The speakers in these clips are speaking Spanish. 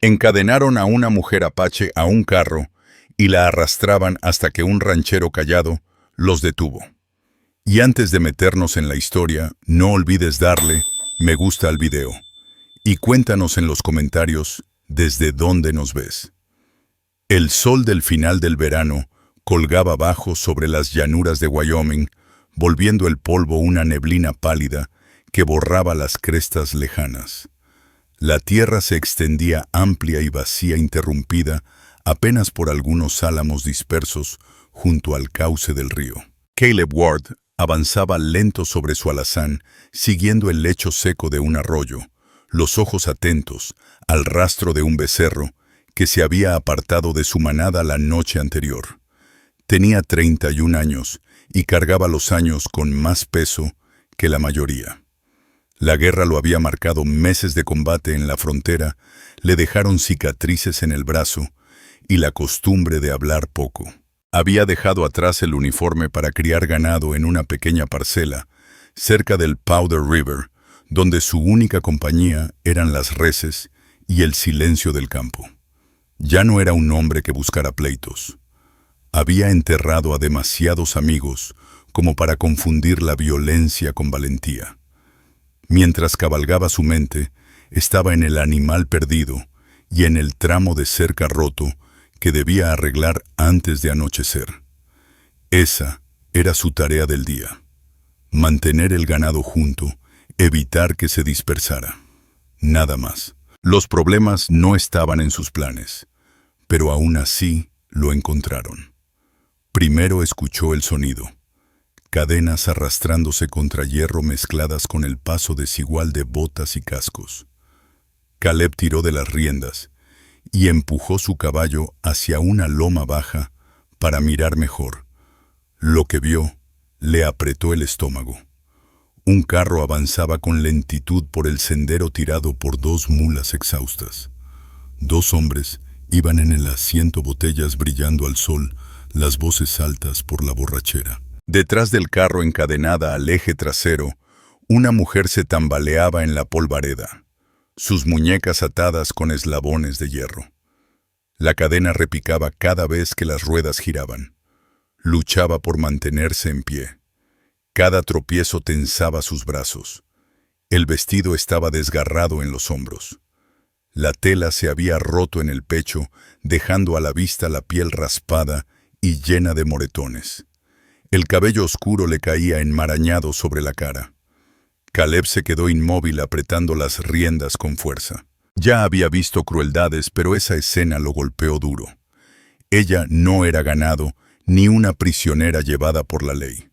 Encadenaron a una mujer apache a un carro y la arrastraban hasta que un ranchero callado los detuvo. Y antes de meternos en la historia, no olvides darle me gusta al video. Y cuéntanos en los comentarios desde dónde nos ves. El sol del final del verano colgaba bajo sobre las llanuras de Wyoming, volviendo el polvo una neblina pálida que borraba las crestas lejanas. La tierra se extendía amplia y vacía, interrumpida apenas por algunos álamos dispersos junto al cauce del río. Caleb Ward avanzaba lento sobre su alazán, siguiendo el lecho seco de un arroyo, los ojos atentos al rastro de un becerro que se había apartado de su manada la noche anterior. Tenía 31 años y cargaba los años con más peso que la mayoría. La guerra lo había marcado, meses de combate en la frontera le dejaron cicatrices en el brazo y la costumbre de hablar poco. Había dejado atrás el uniforme para criar ganado en una pequeña parcela, cerca del Powder River, donde su única compañía eran las reses y el silencio del campo. Ya no era un hombre que buscara pleitos. Había enterrado a demasiados amigos como para confundir la violencia con valentía. Mientras cabalgaba su mente, estaba en el animal perdido y en el tramo de cerca roto que debía arreglar antes de anochecer. Esa era su tarea del día. Mantener el ganado junto, evitar que se dispersara. Nada más. Los problemas no estaban en sus planes, pero aún así lo encontraron. Primero escuchó el sonido. Cadenas arrastrándose contra hierro mezcladas con el paso desigual de botas y cascos. Caleb tiró de las riendas y empujó su caballo hacia una loma baja para mirar mejor. Lo que vio le apretó el estómago. Un carro avanzaba con lentitud por el sendero tirado por dos mulas exhaustas. Dos hombres iban en el asiento, botellas brillando al sol, las voces altas por la borrachera. Detrás del carro, encadenada al eje trasero, una mujer se tambaleaba en la polvareda, sus muñecas atadas con eslabones de hierro. La cadena repicaba cada vez que las ruedas giraban. Luchaba por mantenerse en pie. Cada tropiezo tensaba sus brazos. El vestido estaba desgarrado en los hombros. La tela se había roto en el pecho, dejando a la vista la piel raspada y llena de moretones. El cabello oscuro le caía enmarañado sobre la cara. Caleb se quedó inmóvil apretando las riendas con fuerza. Ya había visto crueldades, pero esa escena lo golpeó duro. Ella no era ganado, ni una prisionera llevada por la ley.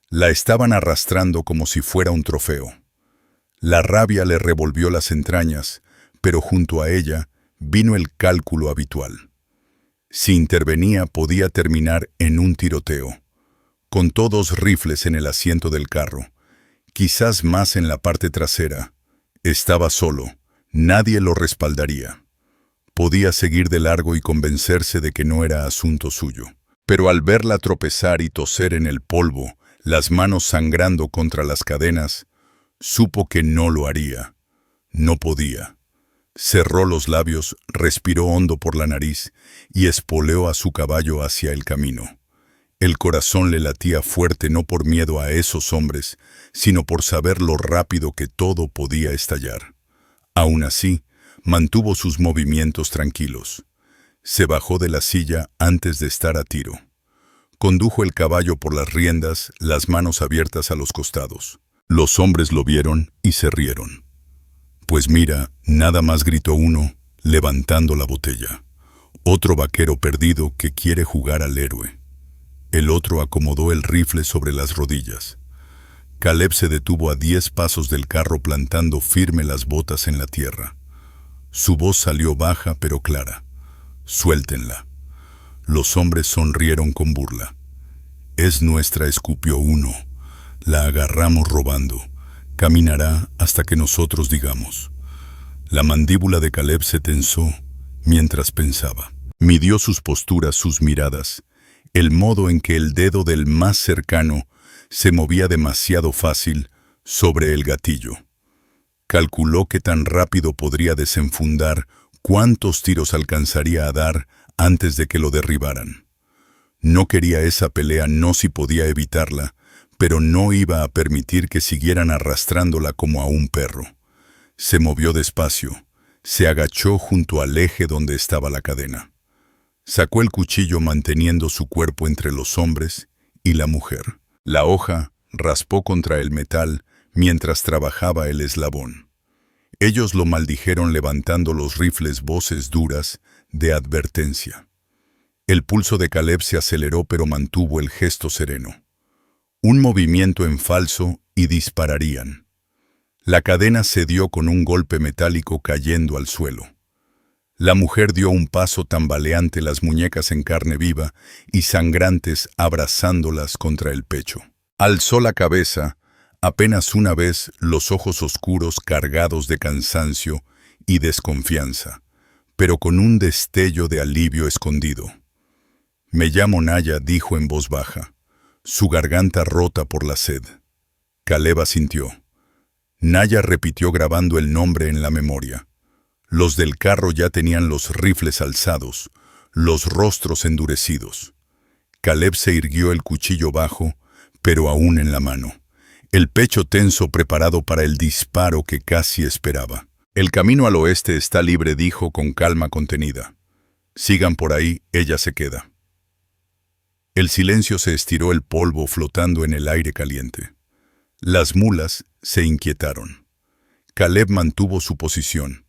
La estaban arrastrando como si fuera un trofeo. La rabia le revolvió las entrañas, pero junto a ella vino el cálculo habitual. Si intervenía, podía terminar en un tiroteo. Con todos rifles en el asiento del carro, quizás más en la parte trasera. Estaba solo, nadie lo respaldaría. Podía seguir de largo y convencerse de que no era asunto suyo. Pero al verla tropezar y toser en el polvo, las manos sangrando contra las cadenas, supo que no lo haría. No podía. Cerró los labios, respiró hondo por la nariz y espoleó a su caballo hacia el camino. El corazón le latía fuerte, no por miedo a esos hombres, sino por saber lo rápido que todo podía estallar. Aún así, mantuvo sus movimientos tranquilos. Se bajó de la silla antes de estar a tiro. Condujo el caballo por las riendas, las manos abiertas a los costados. Los hombres lo vieron y se rieron. Pues mira, nada más, gritó uno, levantando la botella. Otro vaquero perdido que quiere jugar al héroe. El otro acomodó el rifle sobre las rodillas. Caleb se detuvo a 10 pasos del carro, plantando firme las botas en la tierra. Su voz salió baja pero clara. Suéltenla. Los hombres sonrieron con burla. Es nuestra, escupió uno. La agarramos robando. Caminará hasta que nosotros digamos. La mandíbula de Caleb se tensó mientras pensaba. Midió sus posturas, sus miradas, el modo en que el dedo del más cercano se movía demasiado fácil sobre el gatillo. Calculó qué tan rápido podría desenfundar ¿Cuántos tiros alcanzaría a dar antes de que lo derribaran? No quería esa pelea, no si podía evitarla, pero no iba a permitir que siguieran arrastrándola como a un perro. Se movió despacio, se agachó junto al eje donde estaba la cadena. Sacó el cuchillo manteniendo su cuerpo entre los hombres y la mujer. La hoja raspó contra el metal mientras trabajaba el eslabón. Ellos lo maldijeron levantando los rifles, voces duras de advertencia. El pulso de Caleb se aceleró, pero mantuvo el gesto sereno. Un movimiento en falso y dispararían. La cadena cedió con un golpe metálico cayendo al suelo. La mujer dio un paso tambaleante, las muñecas en carne viva y sangrantes abrazándolas contra el pecho. Alzó la cabeza, apenas una vez, los ojos oscuros cargados de cansancio y desconfianza, pero con un destello de alivio escondido. «Me llamo Naya», dijo en voz baja, su garganta rota por la sed. Caleb asintió. Naya repitió grabando el nombre en la memoria. Los del carro ya tenían los rifles alzados, los rostros endurecidos. Caleb se irguió, el cuchillo bajo, pero aún en la mano. El pecho tenso, preparado para el disparo que casi esperaba. «El camino al oeste está libre», dijo con calma contenida. «Sigan por ahí, ella se queda». El silencio se estiró, el polvo flotando en el aire caliente. Las mulas se inquietaron. Caleb mantuvo su posición.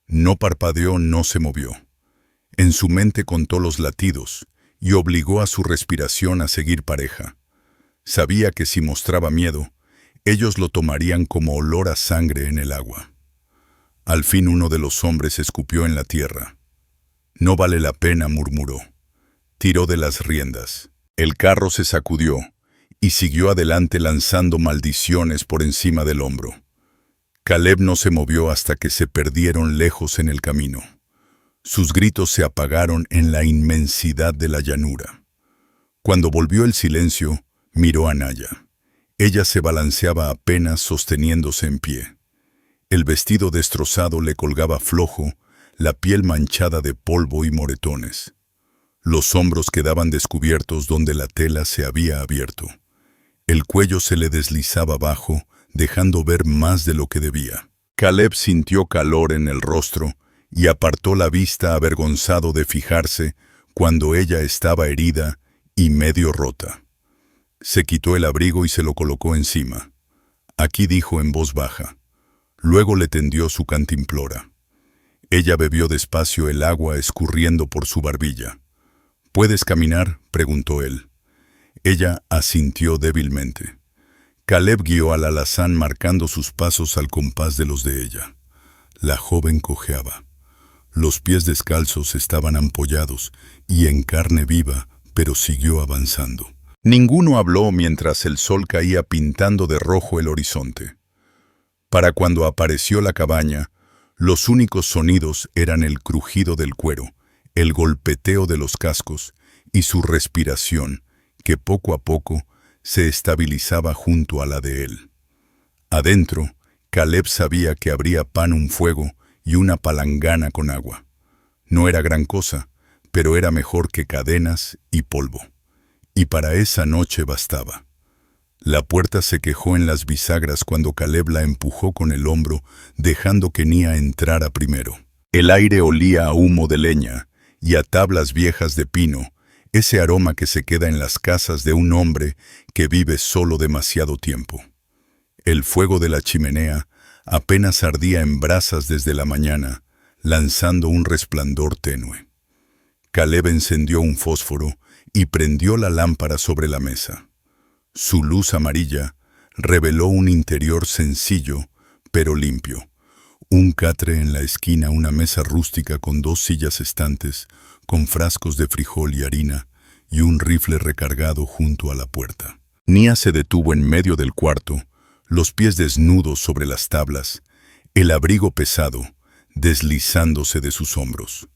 No parpadeó, no se movió. En su mente contó los latidos y obligó a su respiración a seguir pareja. Sabía que si mostraba miedo, ellos lo tomarían como olor a sangre en el agua. Al fin uno de los hombres escupió en la tierra. «No vale la pena», murmuró. Tiró de las riendas. El carro se sacudió y siguió adelante lanzando maldiciones por encima del hombro. Caleb no se movió hasta que se perdieron lejos en el camino. Sus gritos se apagaron en la inmensidad de la llanura. Cuando volvió el silencio, miró a Naya. Ella se balanceaba apenas sosteniéndose en pie. El vestido destrozado le colgaba flojo, la piel manchada de polvo y moretones. Los hombros quedaban descubiertos donde la tela se había abierto. El cuello se le deslizaba abajo, dejando ver más de lo que debía. Caleb sintió calor en el rostro y apartó la vista, avergonzado de fijarse cuando ella estaba herida y medio rota. Se quitó el abrigo y se lo colocó encima. «Aquí», dijo en voz baja. Luego le tendió su cantimplora. Ella bebió despacio el agua escurriendo por su barbilla. «¿Puedes caminar?», preguntó él. Ella asintió débilmente. Caleb guió al alazán marcando sus pasos al compás de los de ella. La joven cojeaba. Los pies descalzos estaban ampollados y en carne viva, pero siguió avanzando. Ninguno habló mientras el sol caía pintando de rojo el horizonte. Para cuando apareció la cabaña, los únicos sonidos eran el crujido del cuero, el golpeteo de los cascos y su respiración, que poco a poco se estabilizaba junto a la de él. Adentro, Caleb sabía que habría pan, un fuego y una palangana con agua. No era gran cosa, pero era mejor que cadenas y polvo. Y para esa noche bastaba. La puerta se quejó en las bisagras cuando Caleb la empujó con el hombro, dejando que Nia entrara primero. El aire olía a humo de leña y a tablas viejas de pino, ese aroma que se queda en las casas de un hombre que vive solo demasiado tiempo. El fuego de la chimenea apenas ardía en brasas desde la mañana, lanzando un resplandor tenue. Caleb encendió un fósforo y prendió la lámpara sobre la mesa. Su luz amarilla reveló un interior sencillo, pero limpio. Un catre en la esquina, una mesa rústica con 2 sillas estantes, con frascos de frijol y harina, y un rifle recargado junto a la puerta. Nia se detuvo en medio del cuarto, los pies desnudos sobre las tablas, el abrigo pesado, deslizándose de sus hombros.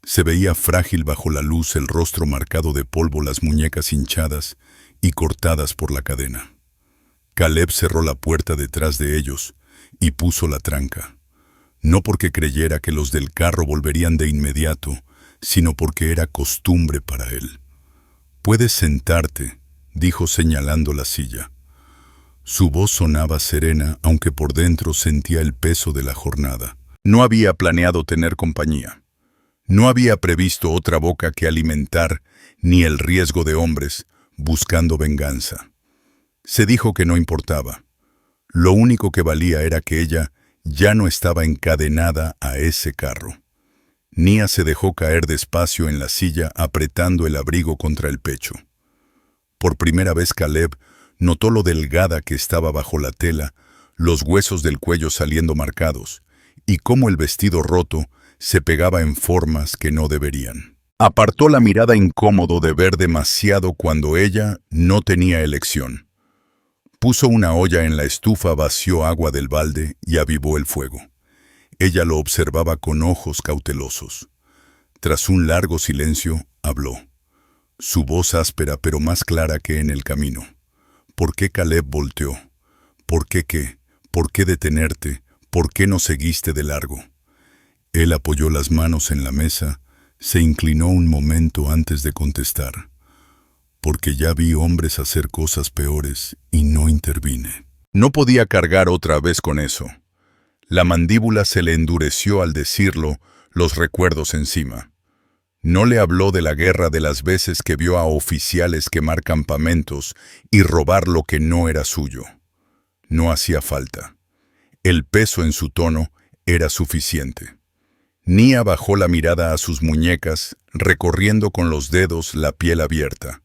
Se veía frágil bajo la luz, el rostro marcado de polvo, las muñecas hinchadas y cortadas por la cadena. Caleb cerró la puerta detrás de ellos y puso la tranca. no porque creyera que los del carro volverían de inmediato, sino porque era costumbre para él. «Puedes sentarte», dijo señalando la silla. Su voz sonaba serena, aunque por dentro sentía el peso de la jornada. No había planeado tener compañía. No había previsto otra boca que alimentar, ni el riesgo de hombres buscando venganza. Se dijo que no importaba. Lo único que valía era que ella ya no estaba encadenada a ese carro. Nia se dejó caer despacio en la silla, apretando el abrigo contra el pecho. Por primera vez Caleb notó lo delgada que estaba bajo la tela, los huesos del cuello saliendo marcados, y cómo el vestido roto se pegaba en formas que no deberían. Apartó la mirada incómodo de ver demasiado cuando ella no tenía elección. Puso una olla en la estufa, vació agua del balde y avivó el fuego. Ella lo observaba con ojos cautelosos. Tras un largo silencio, habló. Su voz áspera pero más clara que en el camino. ¿Por qué Caleb volteó? ¿Por qué qué? ¿Por qué detenerte? ¿Por qué no seguiste de largo? Él apoyó las manos en la mesa, se inclinó un momento antes de contestar. Porque ya vi hombres hacer cosas peores y no intervine. No podía cargar otra vez con eso. La mandíbula se le endureció al decirlo, los recuerdos encima. No le habló de la guerra, de las veces que vio a oficiales quemar campamentos y robar lo que no era suyo. No hacía falta. El peso en su tono era suficiente. Nia bajó la mirada a sus muñecas, recorriendo con los dedos la piel abierta.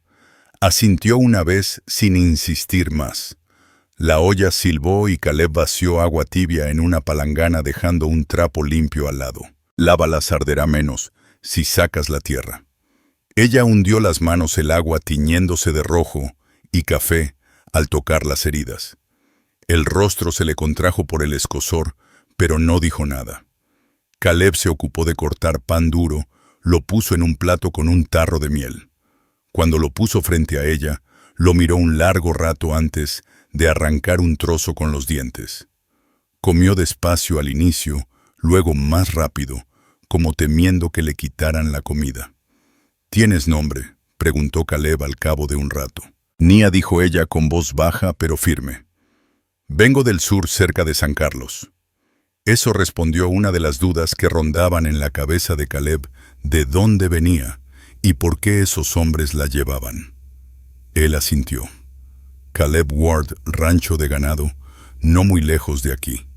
Asintió una vez sin insistir más. La olla silbó y Caleb vació agua tibia en una palangana, dejando un trapo limpio al lado. Lávalas, arderá menos si sacas la tierra. Ella hundió las manos el agua tiñéndose de rojo y café al tocar las heridas. El rostro se le contrajo por el escozor, pero no dijo nada. Caleb se ocupó de cortar pan duro, lo puso en un plato con un tarro de miel. Cuando lo puso frente a ella, lo miró un largo rato antes de arrancar un trozo con los dientes. Comió despacio al inicio, luego más rápido, como temiendo que le quitaran la comida. «¿Tienes nombre?», preguntó Caleb al cabo de un rato. «Nia», dijo ella con voz baja pero firme. «Vengo del sur, cerca de San Carlos». Eso respondió una de las dudas que rondaban en la cabeza de Caleb, de dónde venía y por qué esos hombres la llevaban. Él asintió. Caleb Ward, rancho de ganado, no muy lejos de aquí.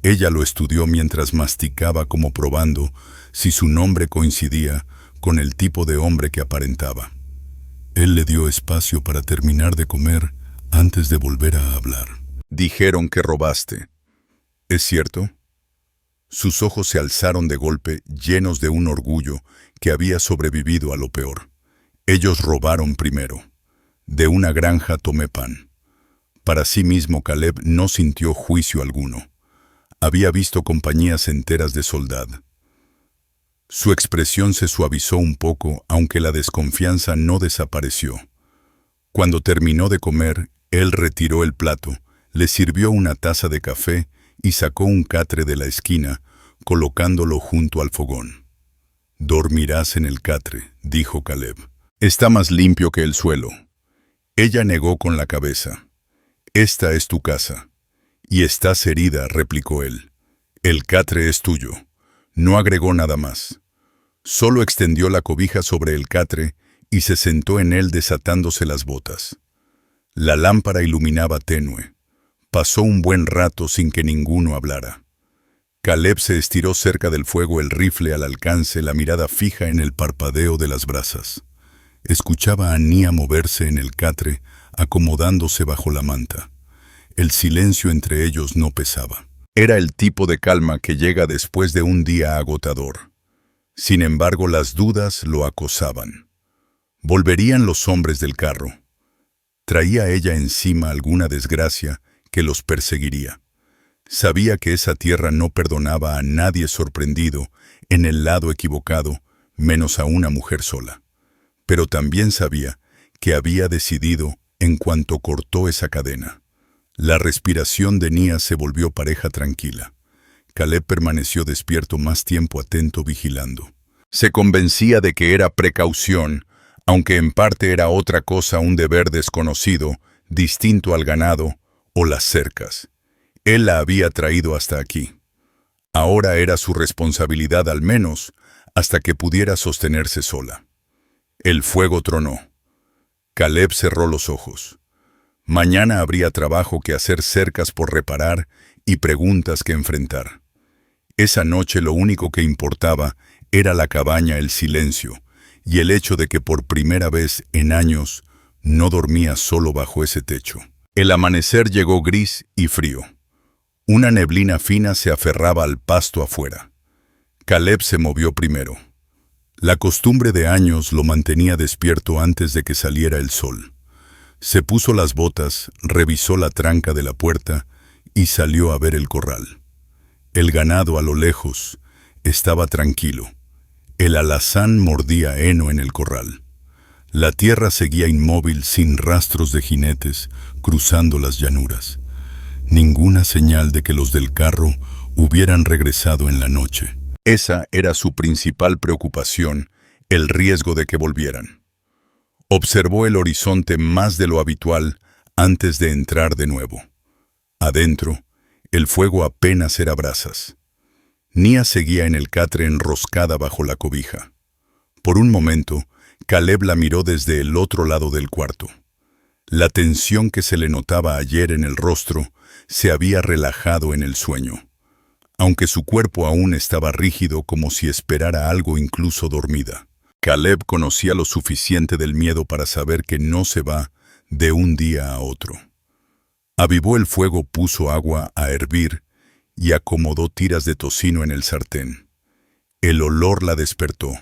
Ella lo estudió mientras masticaba, como probando si su nombre coincidía con el tipo de hombre que aparentaba. Él le dio espacio para terminar de comer antes de volver a hablar. «Dijeron que robaste. ¿Es cierto?» Sus ojos se alzaron de golpe, llenos de un orgullo que había sobrevivido a lo peor. «Ellos robaron primero. De una granja tomé pan». Para sí mismo Caleb no sintió juicio alguno. Había visto compañías enteras de soldados. Su expresión se suavizó un poco, aunque la desconfianza no desapareció. Cuando terminó de comer, él retiró el plato, le sirvió una taza de café y sacó un catre de la esquina, colocándolo junto al fogón. «Dormirás en el catre», dijo Caleb. «Está más limpio que el suelo». Ella negó con la cabeza. «Esta es tu casa». «Y estás herida», replicó él. «El catre es tuyo». No agregó nada más. Solo extendió la cobija sobre el catre y se sentó en él, desatándose las botas. La lámpara iluminaba tenue. Pasó un buen rato sin que ninguno hablara. Caleb se estiró cerca del fuego, el rifle al alcance, la mirada fija en el parpadeo de las brasas. Escuchaba a Nia moverse en el catre, acomodándose bajo la manta. El silencio entre ellos no pesaba. Era el tipo de calma que llega después de un día agotador. Sin embargo, las dudas lo acosaban. ¿Volverían los hombres del carro? ¿Traía ella encima alguna desgracia que los perseguiría? Sabía que esa tierra no perdonaba a nadie sorprendido en el lado equivocado, menos a una mujer sola. Pero también sabía que había decidido en cuanto cortó esa cadena. La respiración de Nia se volvió pareja tranquila. Caleb permaneció despierto más tiempo, atento, vigilando. Se convencía de que era precaución, aunque en parte era otra cosa, un deber desconocido, distinto al ganado o las cercas. Él la había traído hasta aquí. Ahora era su responsabilidad, al menos, hasta que pudiera sostenerse sola. El fuego tronó. Caleb cerró los ojos. Mañana habría trabajo que hacer, cercas por reparar y preguntas que enfrentar. Esa noche lo único que importaba era la cabaña, el silencio, y el hecho de que por primera vez en años no dormía solo bajo ese techo. El amanecer llegó gris y frío. Una neblina fina se aferraba al pasto afuera. Caleb se movió primero. La costumbre de años lo mantenía despierto antes de que saliera el sol. Se puso las botas, revisó la tranca de la puerta y salió a ver el corral. El ganado a lo lejos estaba tranquilo. El alazán mordía heno en el corral. La tierra seguía inmóvil, sin rastros de jinetes cruzando las llanuras. Ninguna señal de que los del carro hubieran regresado en la noche. Esa era su principal preocupación, el riesgo de que volvieran. Observó el horizonte más de lo habitual antes de entrar de nuevo. Adentro, el fuego apenas era brasas. Nia seguía en el catre enroscada bajo la cobija. Por un momento, Caleb la miró desde el otro lado del cuarto. La tensión que se le notaba ayer en el rostro se había relajado en el sueño, aunque su cuerpo aún estaba rígido, como si esperara algo, incluso dormida. Caleb conocía lo suficiente del miedo para saber que no se va de un día a otro. Avivó el fuego, puso agua a hervir y acomodó tiras de tocino en el sartén. El olor la despertó.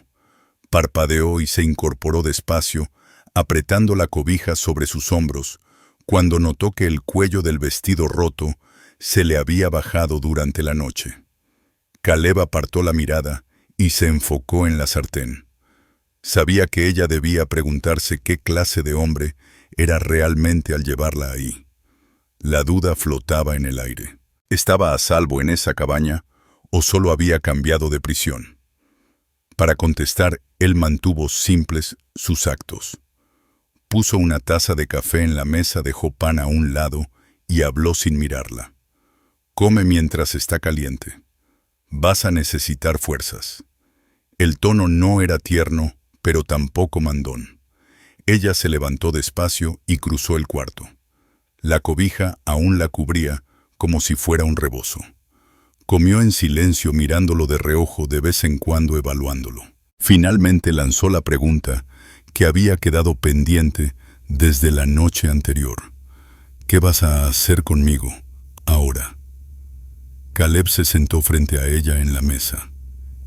Parpadeó y se incorporó despacio, apretando la cobija sobre sus hombros, cuando notó que el cuello del vestido roto se le había bajado durante la noche. Caleb apartó la mirada y se enfocó en la sartén. Sabía que ella debía preguntarse qué clase de hombre era realmente al llevarla ahí. La duda flotaba en el aire. ¿Estaba a salvo en esa cabaña o solo había cambiado de prisión? Para contestar, él mantuvo simples sus actos. Puso una taza de café en la mesa, dejó pan a un lado y habló sin mirarla. Come mientras está caliente. Vas a necesitar fuerzas. El tono no era tierno, pero tampoco mandón. Ella se levantó despacio y cruzó el cuarto. La cobija aún la cubría como si fuera un rebozo. Comió en silencio, mirándolo de reojo, de vez en cuando evaluándolo. Finalmente lanzó la pregunta que había quedado pendiente desde la noche anterior. ¿Qué vas a hacer conmigo ahora? Caleb se sentó frente a ella en la mesa.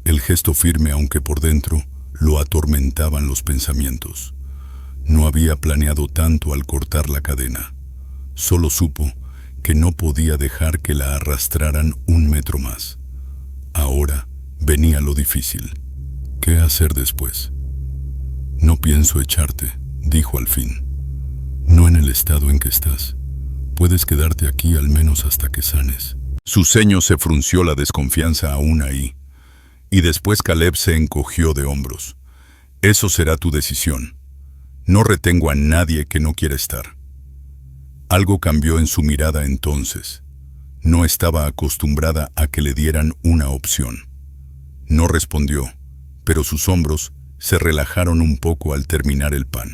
El gesto firme, aunque por dentro lo atormentaban los pensamientos. No había planeado tanto al cortar la cadena. Solo supo que no podía dejar que la arrastraran un metro más. Ahora venía lo difícil. ¿Qué hacer después? No pienso echarte, dijo al fin. No en el estado en que estás. Puedes quedarte aquí al menos hasta que sanes. Su ceño se frunció, la desconfianza aún ahí. Y después Caleb se encogió de hombros. Eso será tu decisión. No retengo a nadie que no quiera estar. Algo cambió en su mirada entonces. No estaba acostumbrada a que le dieran una opción. No respondió, pero sus hombros se relajaron un poco al terminar el pan.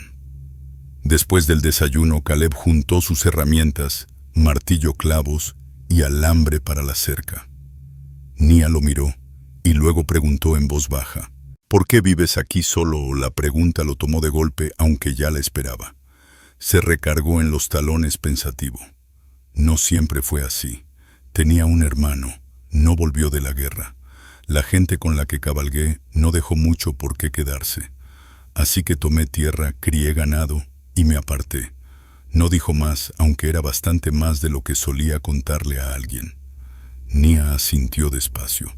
Después del desayuno, Caleb juntó sus herramientas, martillo, clavos y alambre para la cerca. Nia lo miró y luego preguntó en voz baja, ¿por qué vives aquí solo? La pregunta lo tomó de golpe, aunque ya la esperaba. Se recargó en los talones pensativo. No siempre fue así. Tenía un hermano, no volvió de la guerra. La gente con la que cabalgué no dejó mucho por qué quedarse. Así que tomé tierra, crié ganado y me aparté. No dijo más, aunque era bastante más de lo que solía contarle a alguien. Nia asintió despacio,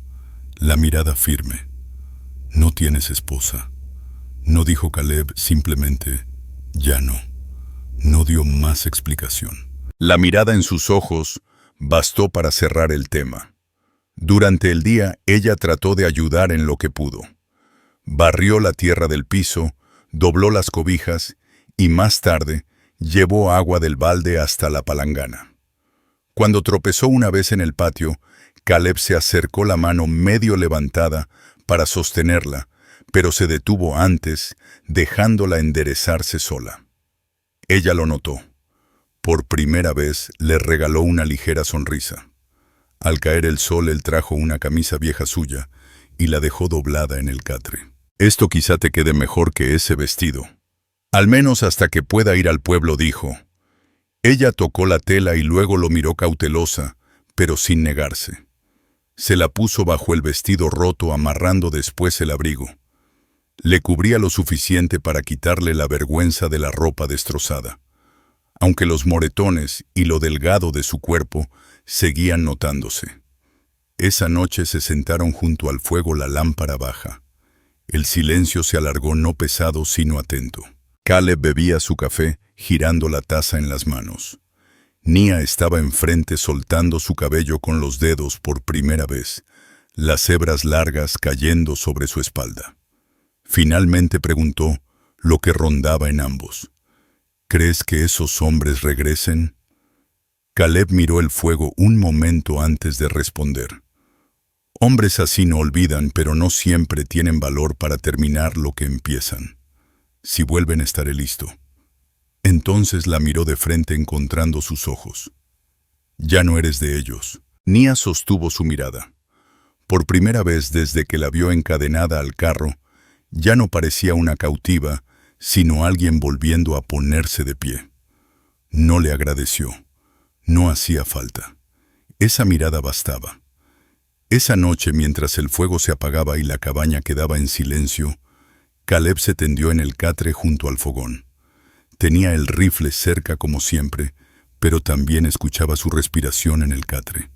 la mirada firme. No tienes esposa. No dijo Caleb, simplemente, ya no. No dio más explicación. La mirada en sus ojos bastó para cerrar el tema. Durante el día, ella trató de ayudar en lo que pudo. Barrió la tierra del piso, dobló las cobijas y más tarde llevó agua del balde hasta la palangana. Cuando tropezó una vez en el patio, Caleb se acercó la mano medio levantada para sostenerla, pero se detuvo antes, dejándola enderezarse sola. Ella lo notó. Por primera vez le regaló una ligera sonrisa. Al caer el sol, él trajo una camisa vieja suya y la dejó doblada en el catre. «Esto quizá te quede mejor que ese vestido. Al menos hasta que pueda ir al pueblo», dijo. Ella tocó la tela y luego lo miró cautelosa, pero sin negarse. Se la puso bajo el vestido roto, amarrando después el abrigo. Le cubría lo suficiente para quitarle la vergüenza de la ropa destrozada, aunque los moretones y lo delgado de su cuerpo seguían notándose. Esa noche se sentaron junto al fuego, la lámpara baja. El silencio se alargó, no pesado sino atento. Caleb bebía su café, girando la taza en las manos. Nia estaba enfrente soltando su cabello con los dedos por primera vez, las hebras largas cayendo sobre su espalda. Finalmente preguntó lo que rondaba en ambos. «¿Crees que esos hombres regresen?» Caleb miró el fuego un momento antes de responder. «Hombres así no olvidan, pero no siempre tienen valor para terminar lo que empiezan. Si vuelven, estaré listo». Entonces la miró de frente, encontrando sus ojos. «Ya no eres de ellos». Nia sostuvo su mirada. Por primera vez desde que la vio encadenada al carro, ya no parecía una cautiva, sino alguien volviendo a ponerse de pie. No le agradeció. No hacía falta. Esa mirada bastaba. Esa noche, mientras el fuego se apagaba y la cabaña quedaba en silencio, Caleb se tendió en el catre junto al fogón. Tenía el rifle cerca como siempre, pero también escuchaba su respiración en el catre.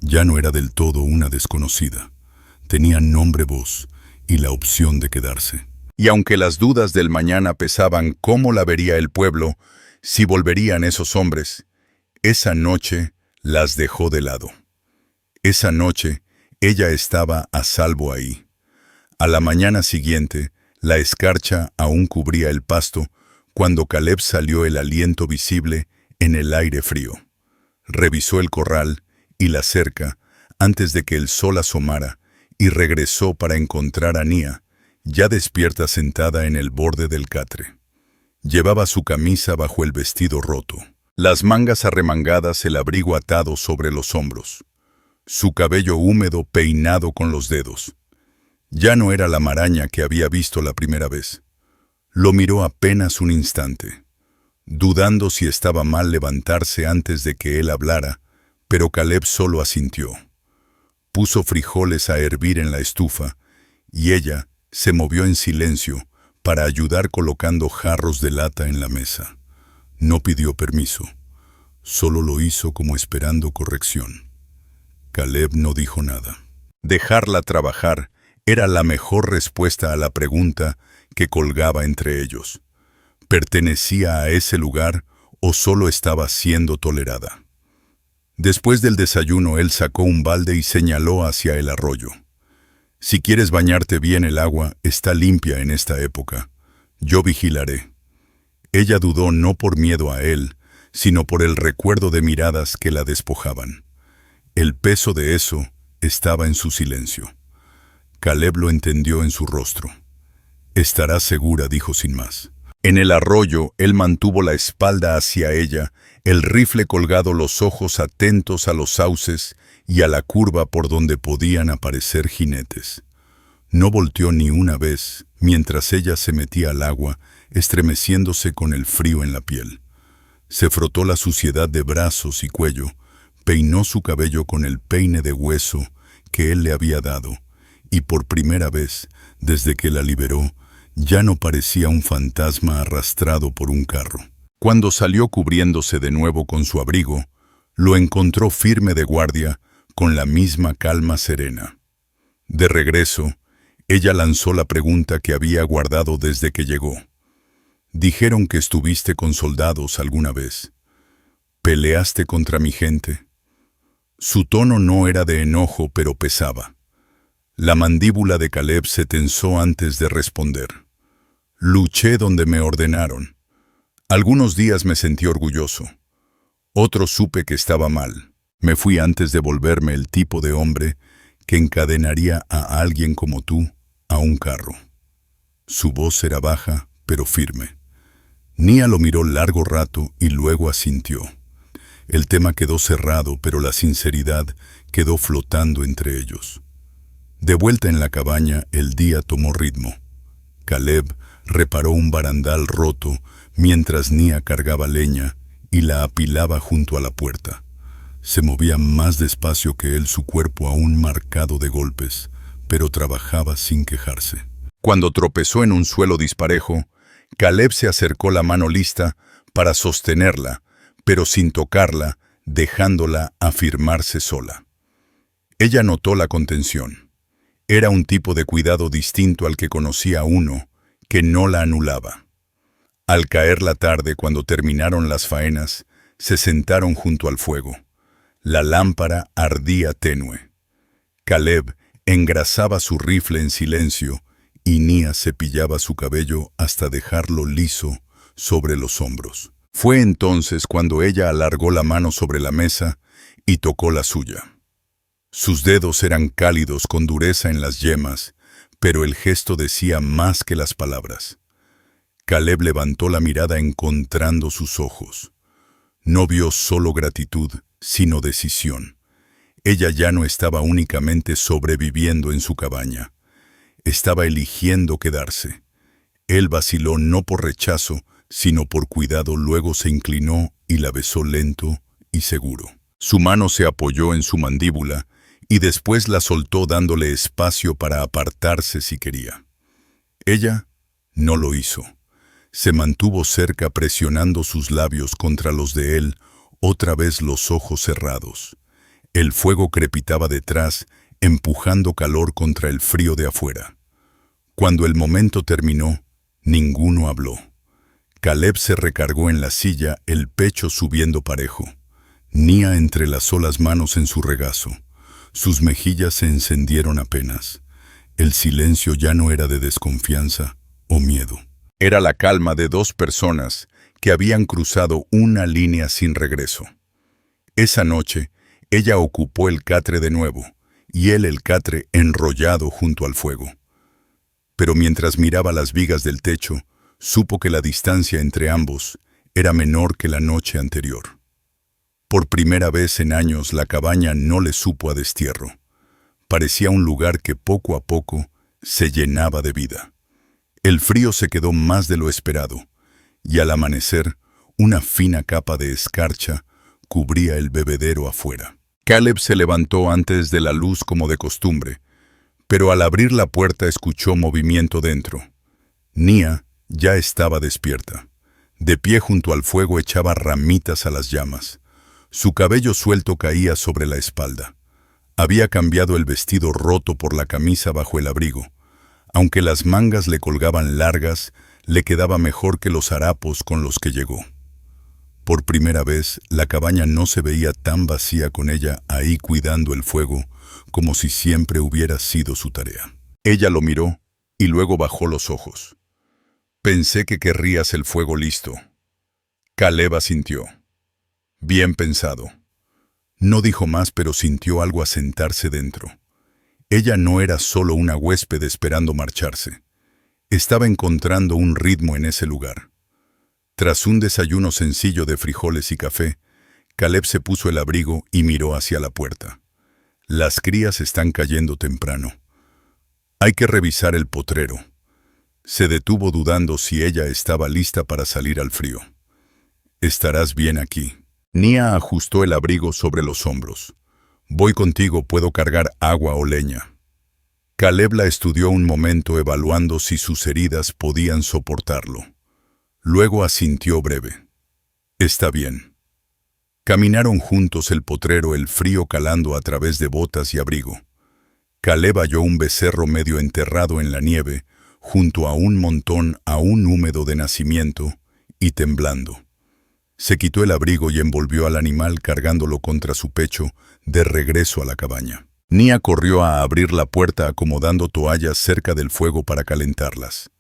Ya no era del todo una desconocida. Tenía nombre, voz y la opción de quedarse. Y aunque las dudas del mañana pesaban, ¿cómo la vería el pueblo? Si volverían esos hombres. Esa noche las dejó de lado. Esa noche ella estaba a salvo ahí. A la mañana siguiente, la escarcha aún cubría el pasto cuando Caleb salió, el aliento visible en el aire frío. Revisó el corral y la cerca antes de que el sol asomara y regresó para encontrar a Nia, ya despierta, sentada en el borde del catre. Llevaba su camisa bajo el vestido roto, las mangas arremangadas, el abrigo atado sobre los hombros, su cabello húmedo peinado con los dedos. Ya no era la maraña que había visto la primera vez. Lo miró apenas un instante, dudando si estaba mal levantarse antes de que él hablara, pero Caleb solo asintió. Puso frijoles a hervir en la estufa y ella se movió en silencio para ayudar colocando jarros de lata en la mesa. No pidió permiso, solo lo hizo como esperando corrección. Caleb no dijo nada. Dejarla trabajar era la mejor respuesta a la pregunta que colgaba entre ellos. ¿Pertenecía a ese lugar o solo estaba siendo tolerada? Después del desayuno, él sacó un balde y señaló hacia el arroyo. «Si quieres bañarte bien, el agua está limpia en esta época. Yo vigilaré». Ella dudó, no por miedo a él, sino por el recuerdo de miradas que la despojaban. El peso de eso estaba en su silencio. Caleb lo entendió en su rostro. «Estarás segura», dijo sin más. En el arroyo, él mantuvo la espalda hacia ella, el rifle colgado, los ojos atentos a los sauces y a la curva por donde podían aparecer jinetes. No volteó ni una vez mientras ella se metía al agua, estremeciéndose con el frío en la piel. Se frotó la suciedad de brazos y cuello, peinó su cabello con el peine de hueso que él le había dado, y por primera vez, desde que la liberó, ya no parecía un fantasma arrastrado por un carro. Cuando salió cubriéndose de nuevo con su abrigo, lo encontró firme de guardia, con la misma calma serena. De regreso, ella lanzó la pregunta que había guardado desde que llegó. «Dijeron que estuviste con soldados alguna vez. ¿Peleaste contra mi gente?» Su tono no era de enojo, pero pesaba. La mandíbula de Caleb se tensó antes de responder. Luché donde me ordenaron. Algunos días me sentí orgulloso. Otros supe que estaba mal. Me fui antes de volverme el tipo de hombre que encadenaría a alguien como tú a un carro. Su voz era baja, pero firme. Nia lo miró largo rato y luego asintió. El tema quedó cerrado, pero la sinceridad quedó flotando entre ellos. De vuelta en la cabaña, el día tomó ritmo. Caleb reparó un barandal roto mientras Nia cargaba leña y la apilaba junto a la puerta. Se movía más despacio que él, su cuerpo aún marcado de golpes, pero trabajaba sin quejarse. Cuando tropezó en un suelo disparejo, Caleb se acercó la mano lista para sostenerla, pero sin tocarla, dejándola afirmarse sola. Ella notó la contención. Era un tipo de cuidado distinto al que conocía uno, que no la anulaba. Al caer la tarde, cuando terminaron las faenas, se sentaron junto al fuego. La lámpara ardía tenue. Caleb engrasaba su rifle en silencio y Nia cepillaba su cabello hasta dejarlo liso sobre los hombros. Fue entonces cuando ella alargó la mano sobre la mesa y tocó la suya. Sus dedos eran cálidos con dureza en las yemas, pero el gesto decía más que las palabras. Caleb levantó la mirada encontrando sus ojos. No vio solo gratitud, sino decisión. Ella ya no estaba únicamente sobreviviendo en su cabaña. Estaba eligiendo quedarse. Él vaciló no por rechazo, sino por cuidado. Luego se inclinó y la besó lento y seguro. Su mano se apoyó en su mandíbula y después la soltó dándole espacio para apartarse si quería. Ella no lo hizo. Se mantuvo cerca presionando sus labios contra los de él, otra vez los ojos cerrados. El fuego crepitaba detrás, empujando calor contra el frío de afuera. Cuando el momento terminó, ninguno habló. Caleb se recargó en la silla, el pecho subiendo parejo. Nia entrelazó las manos en su regazo. Sus mejillas se encendieron apenas. El silencio ya no era de desconfianza o miedo. Era la calma de dos personas que habían cruzado una línea sin regreso. Esa noche, ella ocupó el catre de nuevo, y él el catre enrollado junto al fuego. Pero mientras miraba las vigas del techo, supo que la distancia entre ambos era menor que la noche anterior. Por primera vez en años la cabaña no le supo a destierro. Parecía un lugar que poco a poco se llenaba de vida. El frío se quedó más de lo esperado, y al amanecer, una fina capa de escarcha cubría el bebedero afuera. Caleb se levantó antes de la luz como de costumbre, pero al abrir la puerta escuchó movimiento dentro. Nia ya estaba despierta. De pie junto al fuego echaba ramitas a las llamas. Su cabello suelto caía sobre la espalda. Había cambiado el vestido roto por la camisa bajo el abrigo. Aunque las mangas le colgaban largas, le quedaba mejor que los harapos con los que llegó. Por primera vez, la cabaña no se veía tan vacía con ella ahí cuidando el fuego, como si siempre hubiera sido su tarea. Ella lo miró y luego bajó los ojos. Pensé que querrías el fuego listo. Caleb asintió. Bien pensado. No dijo más, pero sintió algo asentarse dentro. Ella no era solo una huésped esperando marcharse. Estaba encontrando un ritmo en ese lugar. Tras un desayuno sencillo de frijoles y café, Caleb se puso el abrigo y miró hacia la puerta. Las crías están cayendo temprano. Hay que revisar el potrero. Se detuvo dudando si ella estaba lista para salir al frío. Estarás bien aquí. Nia ajustó el abrigo sobre los hombros. Voy contigo, puedo cargar agua o leña. Caleb la estudió un momento evaluando si sus heridas podían soportarlo. Luego asintió breve. Está bien. Caminaron juntos el potrero, el frío calando a través de botas y abrigo. Caleb halló un becerro medio enterrado en la nieve, junto a un montón aún húmedo de nacimiento y temblando. Se quitó el abrigo y envolvió al animal cargándolo contra su pecho de regreso a la cabaña. Nia corrió a abrir la puerta acomodando toallas cerca del fuego para calentarlas.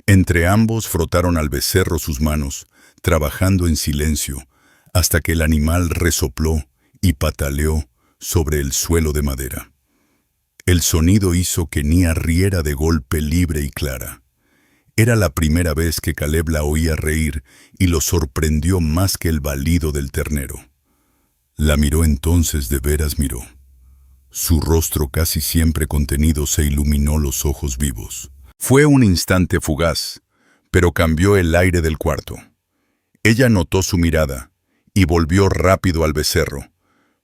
Entre ambos frotaron al becerro sus manos, trabajando en silencio, hasta que el animal resopló y pataleó sobre el suelo de madera. El sonido hizo que Nia riera de golpe libre y clara. Era la primera vez que Caleb la oía reír y lo sorprendió más que el balido del ternero. La miró entonces, de veras miró. Su rostro casi siempre contenido se iluminó los ojos vivos. Fue un instante fugaz, pero cambió el aire del cuarto. Ella notó su mirada y volvió rápido al becerro,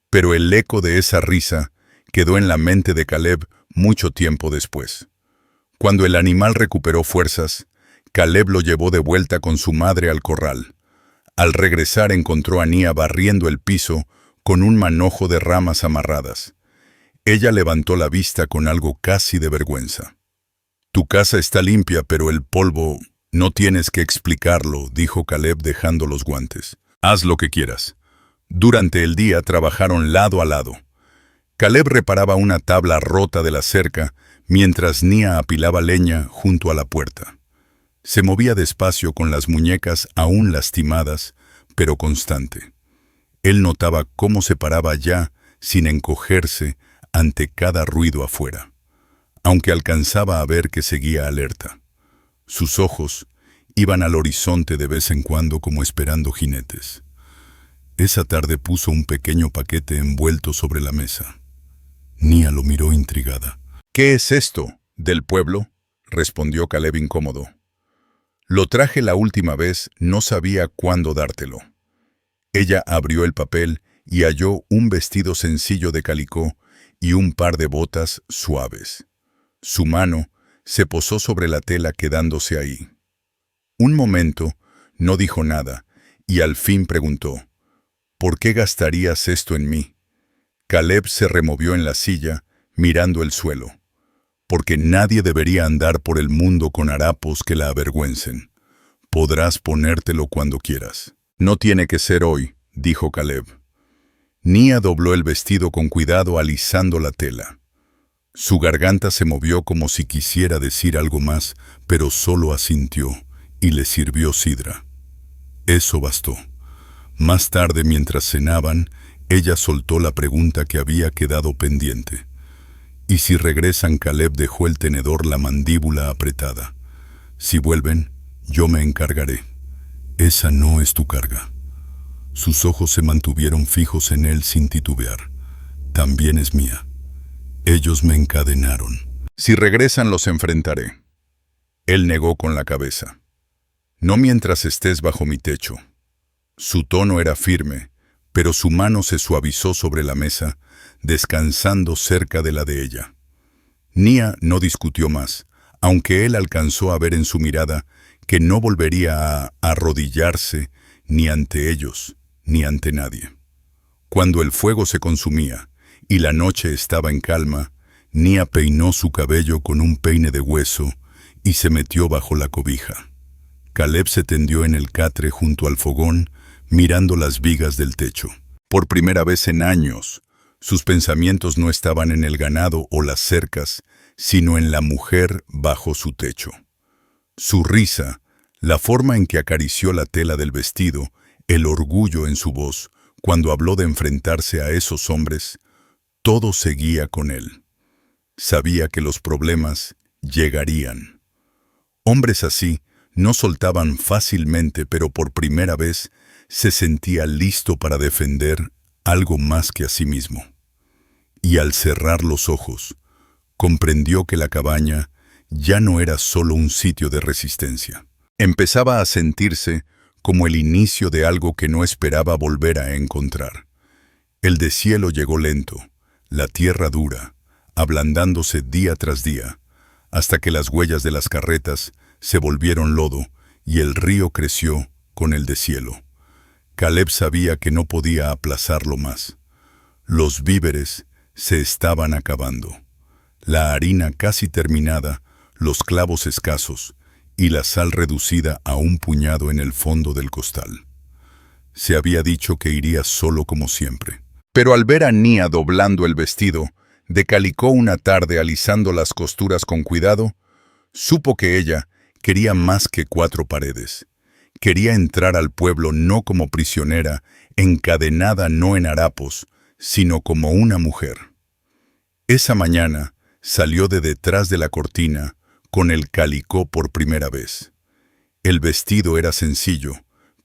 pero el eco de esa risa quedó en la mente de Caleb mucho tiempo después. Cuando el animal recuperó fuerzas, Caleb lo llevó de vuelta con su madre al corral. Al regresar encontró a Nia barriendo el piso con un manojo de ramas amarradas. Ella levantó la vista con algo casi de vergüenza. «Tu casa está limpia, pero el polvo, no tienes que explicarlo», dijo Caleb dejando los guantes. «Haz lo que quieras». Durante el día trabajaron lado a lado. Caleb reparaba una tabla rota de la cerca, mientras Nia apilaba leña junto a la puerta. Se movía despacio con las muñecas aún lastimadas, pero constante. Él notaba cómo se paraba ya, sin encogerse, ante cada ruido afuera, aunque alcanzaba a ver que seguía alerta. Sus ojos iban al horizonte de vez en cuando como esperando jinetes. Esa tarde puso un pequeño paquete envuelto sobre la mesa. Nia lo miró intrigada. «¿Qué es esto? ¿Del pueblo?», respondió Caleb incómodo. «Lo traje la última vez, no sabía cuándo dártelo». Ella abrió el papel y halló un vestido sencillo de calicó y un par de botas suaves. Su mano se posó sobre la tela quedándose ahí. Un momento, no dijo nada, y al fin preguntó, «¿Por qué gastarías esto en mí?». Caleb se removió en la silla, mirando el suelo. «Porque nadie debería andar por el mundo con harapos que la avergüencen. Podrás ponértelo cuando quieras». «No tiene que ser hoy», dijo Caleb. Nia dobló el vestido con cuidado alisando la tela. Su garganta se movió como si quisiera decir algo más, pero solo asintió y le sirvió sidra. Eso bastó. Más tarde, mientras cenaban, ella soltó la pregunta que había quedado pendiente. «¿Y si regresan?». Caleb dejó el tenedor, la mandíbula apretada. «Si vuelven, yo me encargaré. Esa no es tu carga». Sus ojos se mantuvieron fijos en él sin titubear. «También es mía. Ellos me encadenaron». «Si regresan los enfrentaré». Él negó con la cabeza. «No mientras estés bajo mi techo». Su tono era firme, pero su mano se suavizó sobre la mesa, descansando cerca de la de ella. Nia no discutió más, aunque él alcanzó a ver en su mirada que no volvería a arrodillarse ni ante ellos, ni ante nadie. Cuando el fuego se consumía y la noche estaba en calma, Nia peinó su cabello con un peine de hueso y se metió bajo la cobija. Caleb se tendió en el catre junto al fogón, mirando las vigas del techo. Por primera vez en años, sus pensamientos no estaban en el ganado o las cercas, sino en la mujer bajo su techo. Su risa, la forma en que acarició la tela del vestido, el orgullo en su voz, cuando habló de enfrentarse a esos hombres, todo seguía con él. Sabía que los problemas llegarían. Hombres así no soltaban fácilmente, pero por primera vez se sentía listo para defender algo más que a sí mismo. Y al cerrar los ojos, comprendió que la cabaña ya no era solo un sitio de resistencia. Empezaba a sentirse como el inicio de algo que no esperaba volver a encontrar. El deshielo llegó lento, la tierra dura, ablandándose día tras día, hasta que las huellas de las carretas se volvieron lodo y el río creció con el deshielo. Caleb sabía que no podía aplazarlo más. Los víveres se estaban acabando. La harina casi terminada, los clavos escasos y la sal reducida a un puñado en el fondo del costal. Se había dicho que iría solo como siempre. Pero al ver a Nia doblando el vestido, de Calicó una tarde alisando las costuras con cuidado, supo que ella quería más que 4 paredes. Quería entrar al pueblo no como prisionera, encadenada no en harapos, sino como una mujer. Esa mañana salió de detrás de la cortina con el Calicó por primera vez. El vestido era sencillo,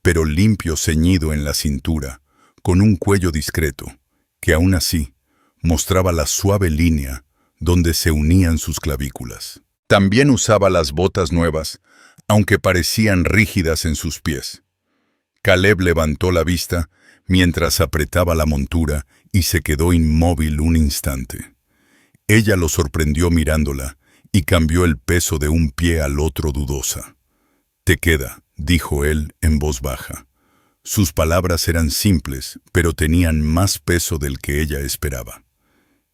pero limpio ceñido en la cintura, con un cuello discreto, que aún así mostraba la suave línea donde se unían sus clavículas. También usaba las botas nuevas, aunque parecían rígidas en sus pies. Caleb levantó la vista mientras apretaba la montura y se quedó inmóvil un instante. Ella lo sorprendió mirándola y cambió el peso de un pie al otro dudosa. «Te queda», dijo él en voz baja. Sus palabras eran simples, pero tenían más peso del que ella esperaba.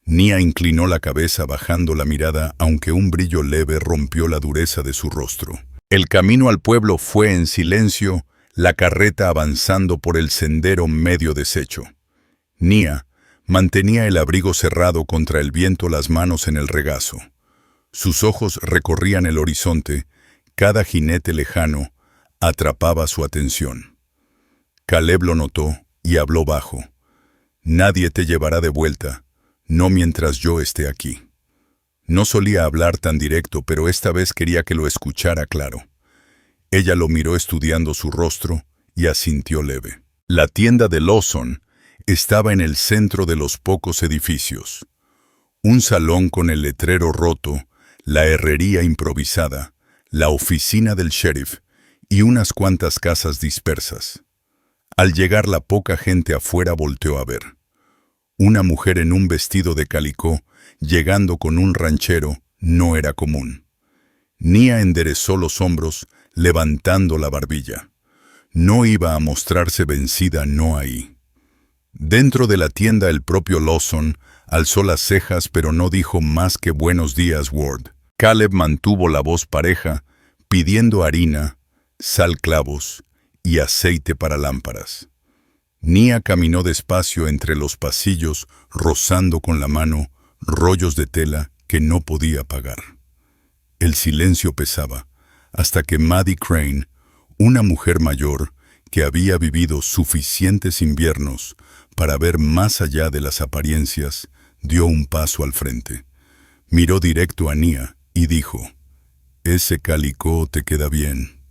Nia inclinó la cabeza bajando la mirada, aunque un brillo leve rompió la dureza de su rostro. El camino al pueblo fue en silencio, la carreta avanzando por el sendero medio deshecho. Nia mantenía el abrigo cerrado contra el viento, las manos en el regazo. Sus ojos recorrían el horizonte, cada jinete lejano atrapaba su atención. Caleb lo notó y habló bajo. «Nadie te llevará de vuelta, no mientras yo esté aquí». No solía hablar tan directo, pero esta vez quería que lo escuchara claro. Ella lo miró estudiando su rostro y asintió leve. La tienda de Lawson estaba en el centro de los pocos edificios. Un salón con el letrero roto, la herrería improvisada, la oficina del sheriff y unas cuantas casas dispersas. Al llegar, la poca gente afuera volteó a ver. Una mujer en un vestido de calicó, llegando con un ranchero, no era común. Nia enderezó los hombros, levantando la barbilla. No iba a mostrarse vencida, no ahí. Dentro de la tienda, el propio Lawson alzó las cejas, pero no dijo más que «Buenos días, Ward». Caleb mantuvo la voz pareja, pidiendo harina, sal, clavos y aceite para lámparas. Nia caminó despacio entre los pasillos, rozando con la mano rollos de tela que no podía pagar. El silencio pesaba, hasta que Maddie Crane, una mujer mayor que había vivido suficientes inviernos para ver más allá de las apariencias, dio un paso al frente. Miró directo a Nia y dijo: «Ese calicó te queda bien.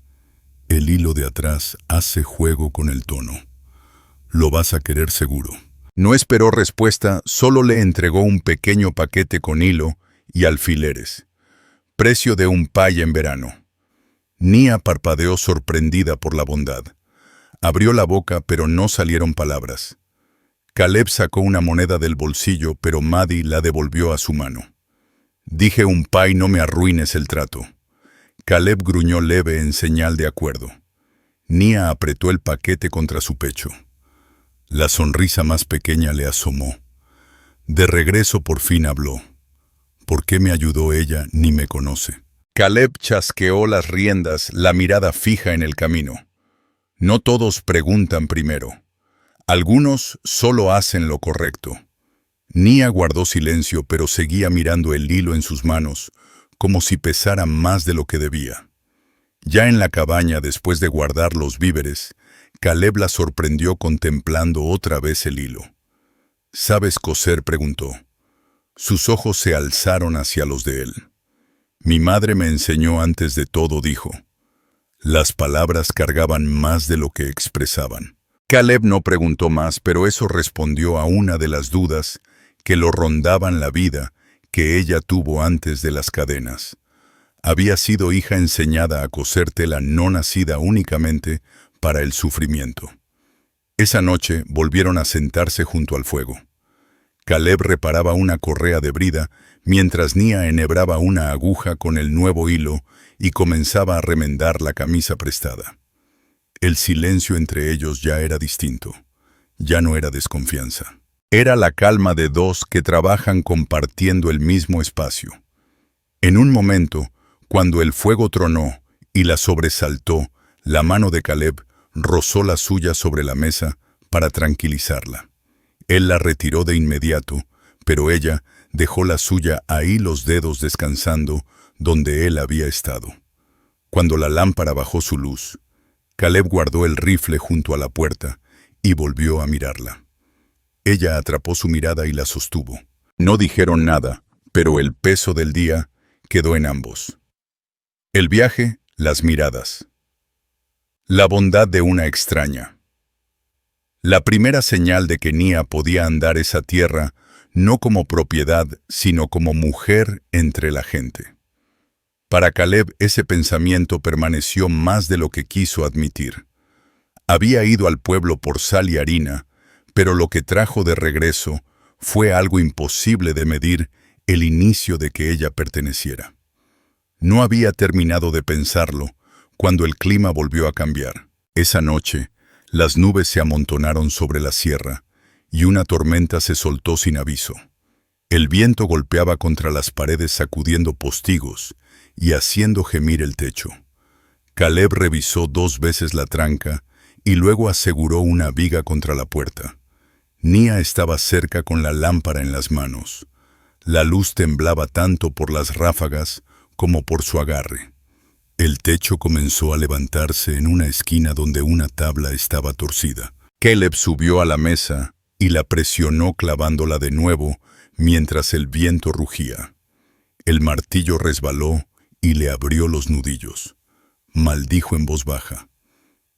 El hilo de atrás hace juego con el tono. Lo vas a querer seguro». No esperó respuesta, solo le entregó un pequeño paquete con hilo y alfileres. Precio de un pay en verano. Nia parpadeó sorprendida por la bondad. Abrió la boca, pero no salieron palabras. Caleb sacó una moneda del bolsillo, pero Maddie la devolvió a su mano. «Dije un pay, no me arruines el trato». Caleb gruñó leve en señal de acuerdo. Nia apretó el paquete contra su pecho. La sonrisa más pequeña le asomó. De regreso por fin habló. ¿Por qué me ayudó ella? Ni me conoce. Caleb chasqueó las riendas, la mirada fija en el camino. No todos preguntan primero. Algunos solo hacen lo correcto. Nia guardó silencio, pero seguía mirando el hilo en sus manos, como si pesara más de lo que debía. Ya en la cabaña, después de guardar los víveres, Caleb la sorprendió contemplando otra vez el hilo. «¿Sabes coser?», preguntó. Sus ojos se alzaron hacia los de él. «Mi madre me enseñó antes de todo», dijo. Las palabras cargaban más de lo que expresaban. Caleb no preguntó más, pero eso respondió a una de las dudas que lo rondaban la vida que ella tuvo antes de las cadenas. Había sido hija enseñada a coser tela no nacida únicamente para el sufrimiento. Esa noche volvieron a sentarse junto al fuego. Caleb reparaba una correa de brida, mientras Nia enhebraba una aguja con el nuevo hilo y comenzaba a remendar la camisa prestada. El silencio entre ellos ya era distinto. Ya no era desconfianza. Era la calma de dos que trabajan compartiendo el mismo espacio. En un momento, cuando el fuego tronó y la sobresaltó, la mano de Caleb rozó la suya sobre la mesa para tranquilizarla. Él la retiró de inmediato, pero ella dejó la suya ahí, los dedos descansando donde él había estado. Cuando la lámpara bajó su luz, Caleb guardó el rifle junto a la puerta y volvió a mirarla. Ella atrapó su mirada y la sostuvo. No dijeron nada, pero el peso del día quedó en ambos. El viaje, las miradas. La bondad de una extraña. La primera señal de que Nia podía andar esa tierra no como propiedad, sino como mujer entre la gente. Para Caleb ese pensamiento permaneció más de lo que quiso admitir. Había ido al pueblo por sal y harina, pero lo que trajo de regreso fue algo imposible de medir, el inicio de que ella perteneciera. No había terminado de pensarlo cuando el clima volvió a cambiar. Esa noche, las nubes se amontonaron sobre la sierra y una tormenta se soltó sin aviso. El viento golpeaba contra las paredes sacudiendo postigos y haciendo gemir el techo. Caleb revisó 2 veces la tranca y luego aseguró una viga contra la puerta. Nia estaba cerca con la lámpara en las manos. La luz temblaba tanto por las ráfagas como por su agarre. El techo comenzó a levantarse en una esquina donde una tabla estaba torcida. Caleb subió a la mesa y la presionó clavándola de nuevo mientras el viento rugía. El martillo resbaló y le abrió los nudillos. Maldijo en voz baja.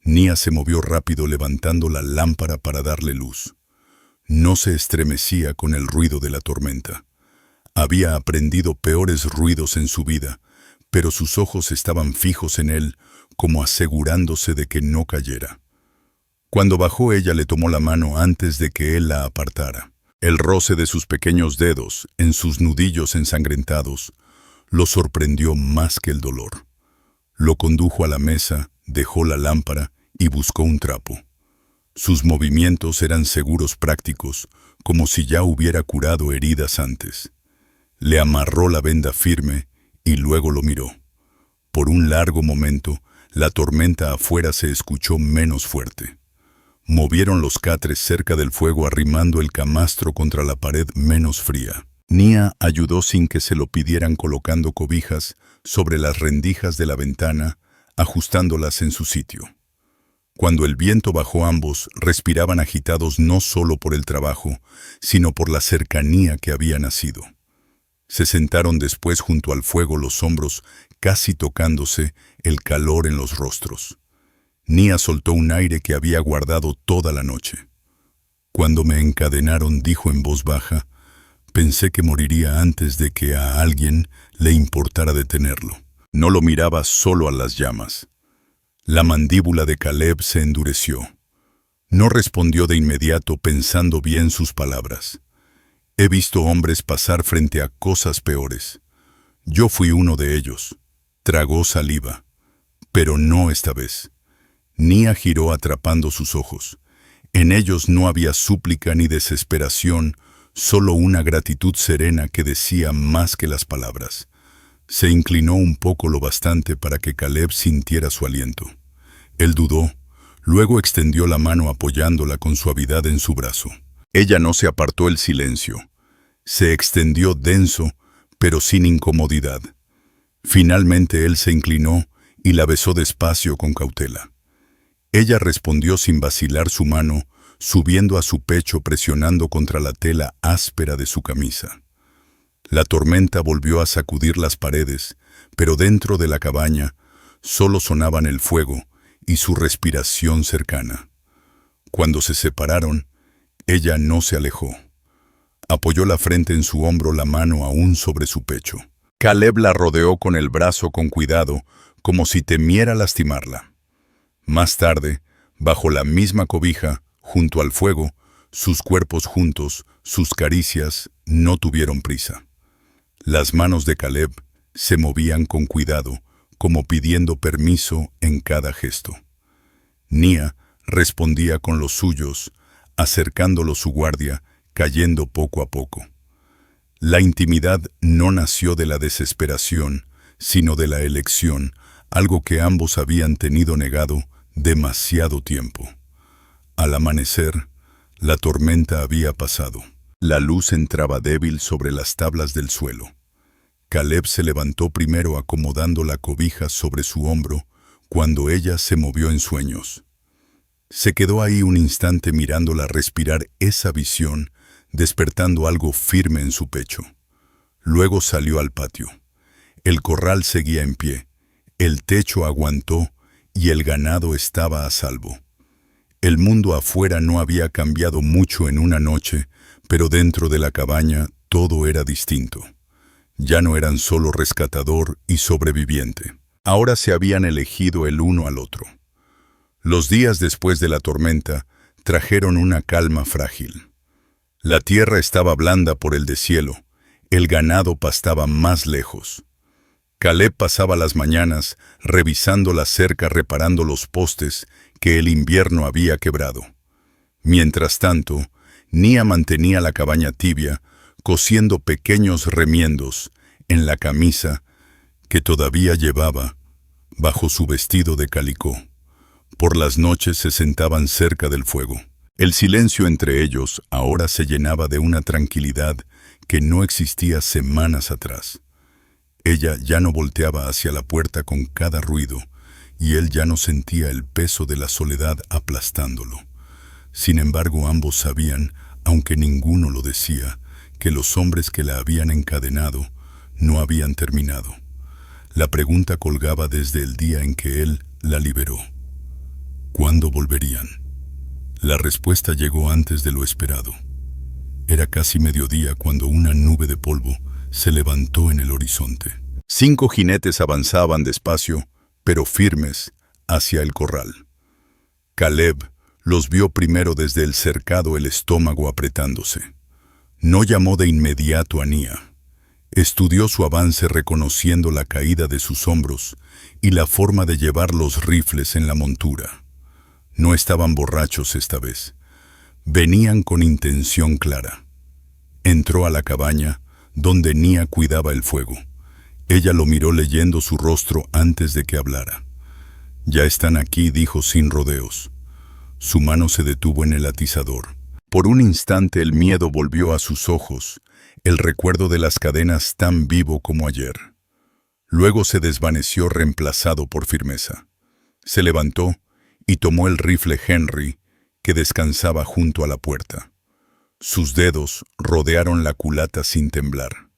Nia se movió rápido levantando la lámpara para darle luz. No se estremecía con el ruido de la tormenta. Había aprendido peores ruidos en su vida, pero sus ojos estaban fijos en él, como asegurándose de que no cayera. Cuando bajó ella le tomó la mano antes de que él la apartara. El roce de sus pequeños dedos, en sus nudillos ensangrentados, lo sorprendió más que el dolor. Lo condujo a la mesa, dejó la lámpara y buscó un trapo. Sus movimientos eran seguros, prácticos, como si ya hubiera curado heridas antes. Le amarró la venda firme y luego lo miró. Por un largo momento, la tormenta afuera se escuchó menos fuerte. Movieron los catres cerca del fuego arrimando el camastro contra la pared menos fría. Nia ayudó sin que se lo pidieran colocando cobijas sobre las rendijas de la ventana, ajustándolas en su sitio. Cuando el viento bajó ambos respiraban agitados no solo por el trabajo, sino por la cercanía que había nacido. Se sentaron después junto al fuego, los hombros casi tocándose, el calor en los rostros. Nia soltó un aire que había guardado toda la noche. Cuando me encadenaron, dijo en voz baja, pensé que moriría antes de que a alguien le importara detenerlo. No lo miraba solo a las llamas. La mandíbula de Caleb se endureció. No respondió de inmediato pensando bien sus palabras. He visto hombres pasar frente a cosas peores. Yo fui uno de ellos. Tragó saliva. Pero no esta vez. Nia giró atrapando sus ojos. En ellos no había súplica ni desesperación, solo una gratitud serena que decía más que las palabras. Se inclinó un poco, lo bastante para que Caleb sintiera su aliento. Él dudó, luego extendió la mano apoyándola con suavidad en su brazo. Ella no se apartó el silencio. Se extendió denso, pero sin incomodidad. Finalmente él se inclinó y la besó despacio con cautela. Ella respondió sin vacilar su mano, subiendo a su pecho presionando contra la tela áspera de su camisa. La tormenta volvió a sacudir las paredes, pero dentro de la cabaña solo sonaban el fuego y su respiración cercana. Cuando se separaron, ella no se alejó. Apoyó la frente en su hombro, la mano aún sobre su pecho. Caleb la rodeó con el brazo con cuidado, como si temiera lastimarla. Más tarde, bajo la misma cobija, junto al fuego, sus cuerpos juntos, sus caricias, no tuvieron prisa. Las manos de Caleb se movían con cuidado, como pidiendo permiso en cada gesto. Nia respondía con los suyos, acercándolo su guardia, cayendo poco a poco. La intimidad no nació de la desesperación, sino de la elección, algo que ambos habían tenido negado Demasiado tiempo. Al amanecer, la tormenta había pasado. La luz entraba débil sobre las tablas del suelo. Caleb se levantó primero acomodando la cobija sobre su hombro cuando ella se movió en sueños. Se quedó ahí un instante mirándola respirar esa visión, despertando algo firme en su pecho. Luego salió al patio. El corral seguía en pie, el techo aguantó y el ganado estaba a salvo. El mundo afuera no había cambiado mucho en una noche, pero dentro de la cabaña todo era distinto. Ya no eran solo rescatador y sobreviviente. Ahora se habían elegido el uno al otro. Los días después de la tormenta trajeron una calma frágil. La tierra estaba blanda por el deshielo, el ganado pastaba más lejos. Caleb pasaba las mañanas revisando la cerca, reparando los postes que el invierno había quebrado. Mientras tanto, Nia mantenía la cabaña tibia, cosiendo pequeños remiendos en la camisa que todavía llevaba bajo su vestido de calicó. Por las noches se sentaban cerca del fuego. El silencio entre ellos ahora se llenaba de una tranquilidad que no existía semanas atrás. Ella ya no volteaba hacia la puerta con cada ruido, y él ya no sentía el peso de la soledad aplastándolo. Sin embargo, ambos sabían, aunque ninguno lo decía, que los hombres que la habían encadenado no habían terminado. La pregunta colgaba desde el día en que él la liberó. ¿Cuándo volverían? La respuesta llegó antes de lo esperado. Era casi mediodía cuando una nube de polvo se levantó en el horizonte. 5 jinetes avanzaban despacio, pero firmes, hacia el corral. Caleb los vio primero desde el cercado, el estómago apretándose. No llamó de inmediato a Nia. Estudió su avance reconociendo la caída de sus hombros y la forma de llevar los rifles en la montura. No estaban borrachos esta vez. Venían con intención clara. Entró a la cabaña, donde Nia cuidaba el fuego. Ella lo miró leyendo su rostro antes de que hablara. «Ya están aquí», dijo sin rodeos. Su mano se detuvo en el atizador. Por un instante el miedo volvió a sus ojos, el recuerdo de las cadenas tan vivo como ayer. Luego se desvaneció reemplazado por firmeza. Se levantó y tomó el rifle Henry, que descansaba junto a la puerta. Sus dedos rodearon la culata sin temblar.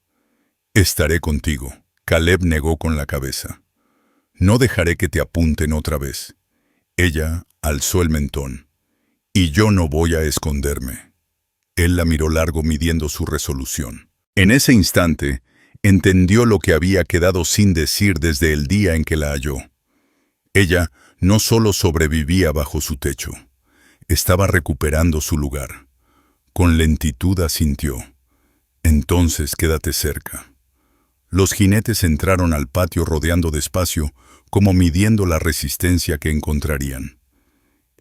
«Estaré contigo», Caleb negó con la cabeza. «No dejaré que te apunten otra vez». Ella alzó el mentón. «Y yo no voy a esconderme». Él la miró largo midiendo su resolución. En ese instante, entendió lo que había quedado sin decir desde el día en que la halló. Ella no solo sobrevivía bajo su techo, estaba recuperando su lugar. Con lentitud asintió. «Entonces quédate cerca». Los jinetes entraron al patio rodeando despacio, como midiendo la resistencia que encontrarían.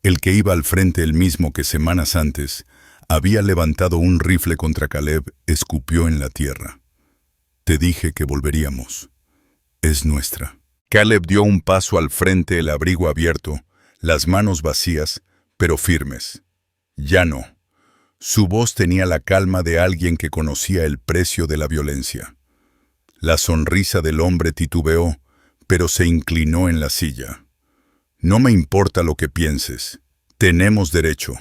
El que iba al frente, el mismo que semanas antes, había levantado un rifle contra Caleb, escupió en la tierra. «Te dije que volveríamos. Es nuestra». Caleb dio un paso al frente, el abrigo abierto, las manos vacías, pero firmes. «Ya no». Su voz tenía la calma de alguien que conocía el precio de la violencia. La sonrisa del hombre titubeó, pero se inclinó en la silla. «No me importa lo que pienses. Tenemos derecho».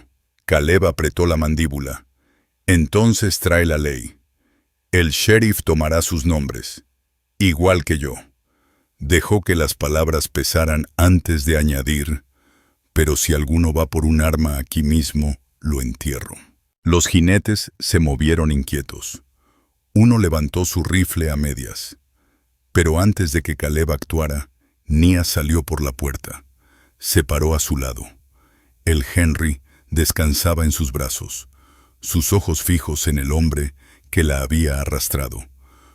Caleb apretó la mandíbula. «Entonces trae la ley. El sheriff tomará sus nombres. Igual que yo». Dejó que las palabras pesaran antes de añadir, «Pero si alguno va por un arma aquí mismo, lo entierro». Los jinetes se movieron inquietos. Uno levantó su rifle a medias. Pero antes de que Caleb actuara, Nia salió por la puerta. Se paró a su lado. El Henry descansaba en sus brazos, sus ojos fijos en el hombre que la había arrastrado.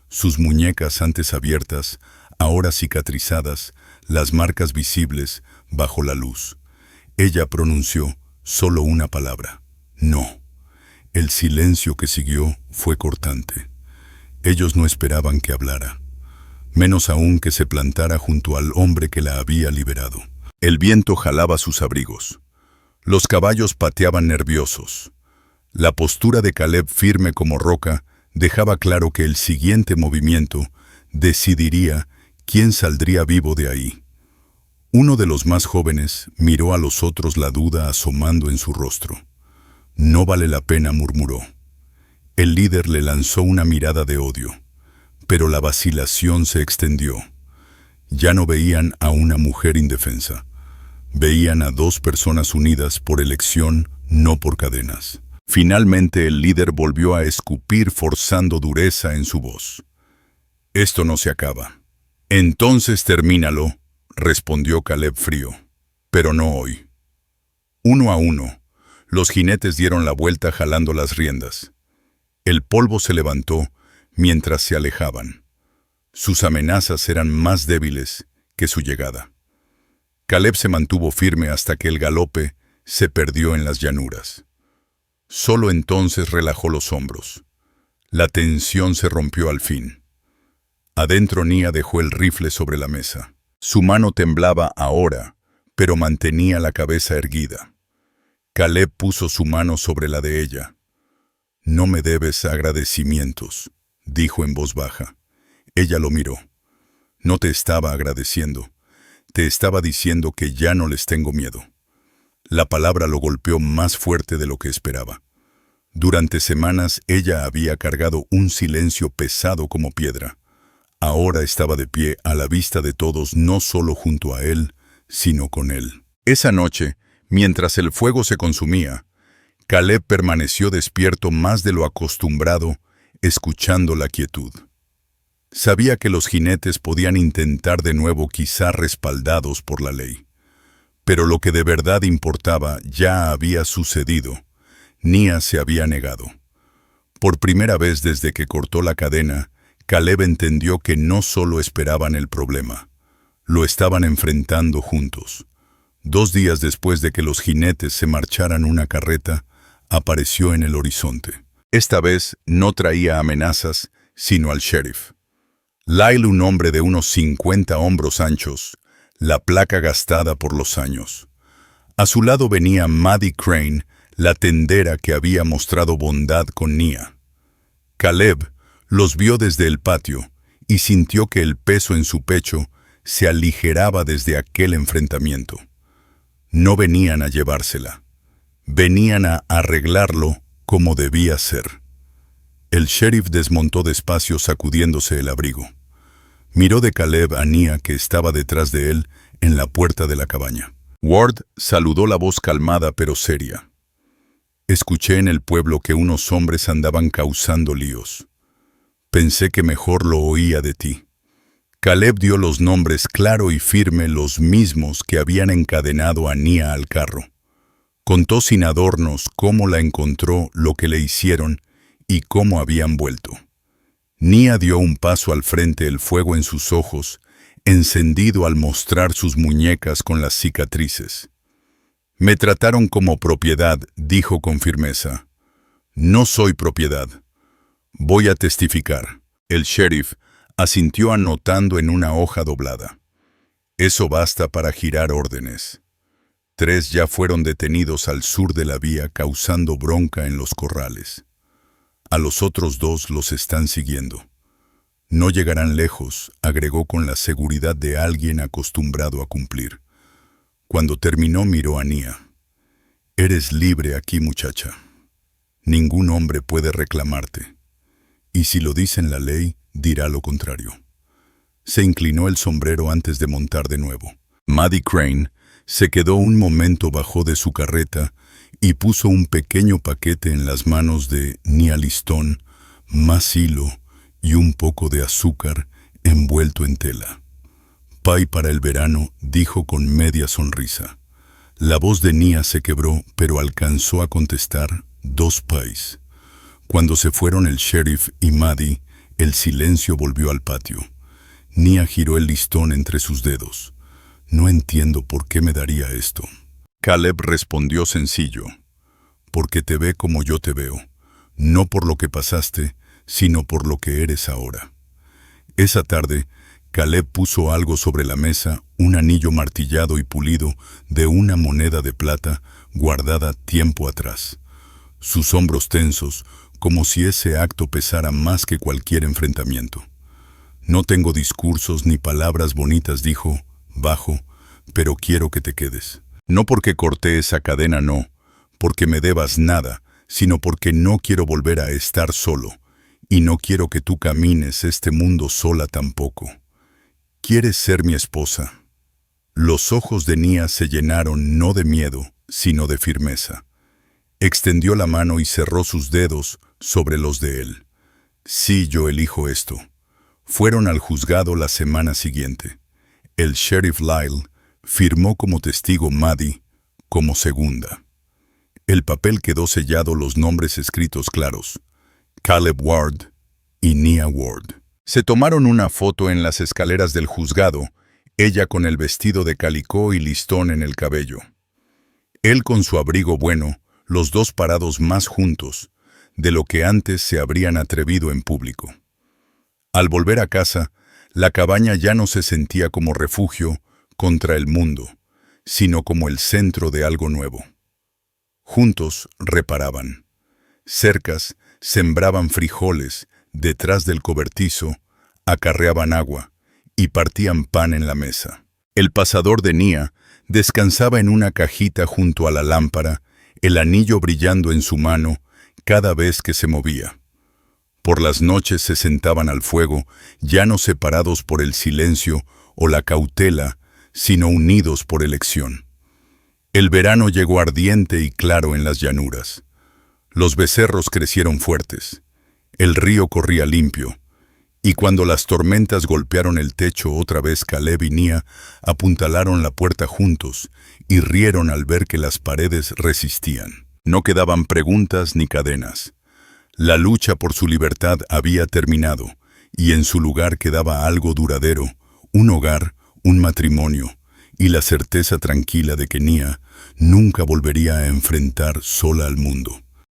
Sus muñecas antes abiertas, ahora cicatrizadas, las marcas visibles bajo la luz. Ella pronunció solo una palabra: «No». El silencio que siguió fue cortante. Ellos no esperaban que hablara, menos aún que se plantara junto al hombre que la había liberado. El viento jalaba sus abrigos. Los caballos pateaban nerviosos. La postura de Caleb, firme como roca, dejaba claro que el siguiente movimiento decidiría quién saldría vivo de ahí. Uno de los más jóvenes miró a los otros, la duda asomando en su rostro. «No vale la pena», murmuró. El líder le lanzó una mirada de odio, pero la vacilación se extendió. Ya no veían a una mujer indefensa. Veían a dos personas unidas por elección, no por cadenas. Finalmente el líder volvió a escupir, forzando dureza en su voz. «Esto no se acaba». «Entonces termínalo», respondió Caleb frío. «Pero no hoy». 1 a 1, los jinetes dieron la vuelta jalando las riendas. El polvo se levantó mientras se alejaban. Sus amenazas eran más débiles que su llegada. Caleb se mantuvo firme hasta que el galope se perdió en las llanuras. Solo entonces relajó los hombros. La tensión se rompió al fin. Adentro Nia dejó el rifle sobre la mesa. Su mano temblaba ahora, pero mantenía la cabeza erguida. Caleb puso su mano sobre la de ella. «No me debes agradecimientos», dijo en voz baja. Ella lo miró. «No te estaba agradeciendo. Te estaba diciendo que ya no les tengo miedo». La palabra lo golpeó más fuerte de lo que esperaba. Durante semanas ella había cargado un silencio pesado como piedra. Ahora estaba de pie a la vista de todos, no solo junto a él, sino con él. Esa noche, mientras el fuego se consumía, Caleb permaneció despierto más de lo acostumbrado, escuchando la quietud. Sabía que los jinetes podían intentar de nuevo, quizá respaldados por la ley. Pero lo que de verdad importaba ya había sucedido. Nia se había negado. Por primera vez desde que cortó la cadena, Caleb entendió que no solo esperaban el problema, lo estaban enfrentando juntos. 2 días después de que los jinetes se marcharan, una carreta apareció en el horizonte. Esta vez no traía amenazas, sino al sheriff. Lyle, un hombre de unos 50 hombros anchos, la placa gastada por los años. A su lado venía Maddie Crane, la tendera que había mostrado bondad con Nia. Caleb los vio desde el patio y sintió que el peso en su pecho se aligeraba desde aquel enfrentamiento. No venían a llevársela, venían a arreglarlo como debía ser. El sheriff desmontó despacio, sacudiéndose el abrigo. Miró de Caleb a Nia, que estaba detrás de él en la puerta de la cabaña. Ward saludó, la voz calmada pero seria. «Escuché en el pueblo que unos hombres andaban causando líos. Pensé que mejor lo oía de ti». Caleb dio los nombres claro y firme, los mismos que habían encadenado a Nia al carro. Contó sin adornos cómo la encontró, lo que le hicieron y cómo habían vuelto. Nia dio un paso al frente, el fuego en sus ojos, encendido al mostrar sus muñecas con las cicatrices. «Me trataron como propiedad», dijo con firmeza. «No soy propiedad. Voy a testificar». El sheriff asintió, anotando en una hoja doblada. «Eso basta para girar órdenes. 3 ya fueron detenidos al sur de la vía, causando bronca en los corrales. A los otros 2 los están siguiendo. No llegarán lejos», agregó con la seguridad de alguien acostumbrado a cumplir. Cuando terminó, miró a Nia. «Eres libre aquí, muchacha. Ningún hombre puede reclamarte. Y si lo dice en la ley, dirá lo contrario». Se inclinó el sombrero antes de montar de nuevo. Maddie Crane se quedó un momento, bajó de su carreta y puso un pequeño paquete en las manos de Nia. Listón, más hilo y un poco de azúcar envuelto en tela. «Pay para el verano», dijo con media sonrisa. La voz de Nia se quebró, pero alcanzó a contestar: «2 pays». Cuando se fueron el sheriff y Maddie, el silencio volvió al patio. Nia giró el listón entre sus dedos. «No entiendo por qué me daría esto». Caleb respondió sencillo: «Porque te ve como yo te veo, no por lo que pasaste, sino por lo que eres ahora». Esa tarde, Caleb puso algo sobre la mesa, un anillo martillado y pulido de una moneda de plata guardada tiempo atrás. Sus hombros tensos, como si ese acto pesara más que cualquier enfrentamiento. No tengo discursos ni palabras bonitas, dijo, bajo, pero quiero que te quedes. No porque corté esa cadena, no, porque me debas nada, sino porque no quiero volver a estar solo, y no quiero que tú camines este mundo sola tampoco. ¿Quieres ser mi esposa? Los ojos de Nia se llenaron no de miedo, sino de firmeza. Extendió la mano y cerró sus dedos sobre los de él. Sí, yo elijo esto. Fueron al juzgado la semana siguiente. El sheriff Lyle firmó como testigo Maddie, como segunda. El papel quedó sellado, los nombres escritos claros: Caleb Ward y Nia Ward. Se tomaron una foto en las escaleras del juzgado, ella con el vestido de calicó y listón en el cabello. Él con su abrigo bueno, los dos parados más juntos de lo que antes se habrían atrevido en público. Al volver a casa, la cabaña ya no se sentía como refugio contra el mundo, sino como el centro de algo nuevo. Juntos reparaban. Cercas sembraban frijoles detrás del cobertizo, acarreaban agua y partían pan en la mesa. El pasador de Nia descansaba en una cajita junto a la lámpara, el anillo brillando en su mano cada vez que se movía. Por las noches se sentaban al fuego, ya no separados por el silencio o la cautela, sino unidos por elección. El verano llegó ardiente y claro en las llanuras. Los becerros crecieron fuertes. El río corría limpio. Y cuando las tormentas golpearon el techo otra vez, Caleb y Nia apuntalaron la puerta juntos y rieron al ver que las paredes resistían. No quedaban preguntas ni cadenas. La lucha por su libertad había terminado, y en su lugar quedaba algo duradero, un hogar, un matrimonio, y la certeza tranquila de que Nia nunca volvería a enfrentar sola al mundo.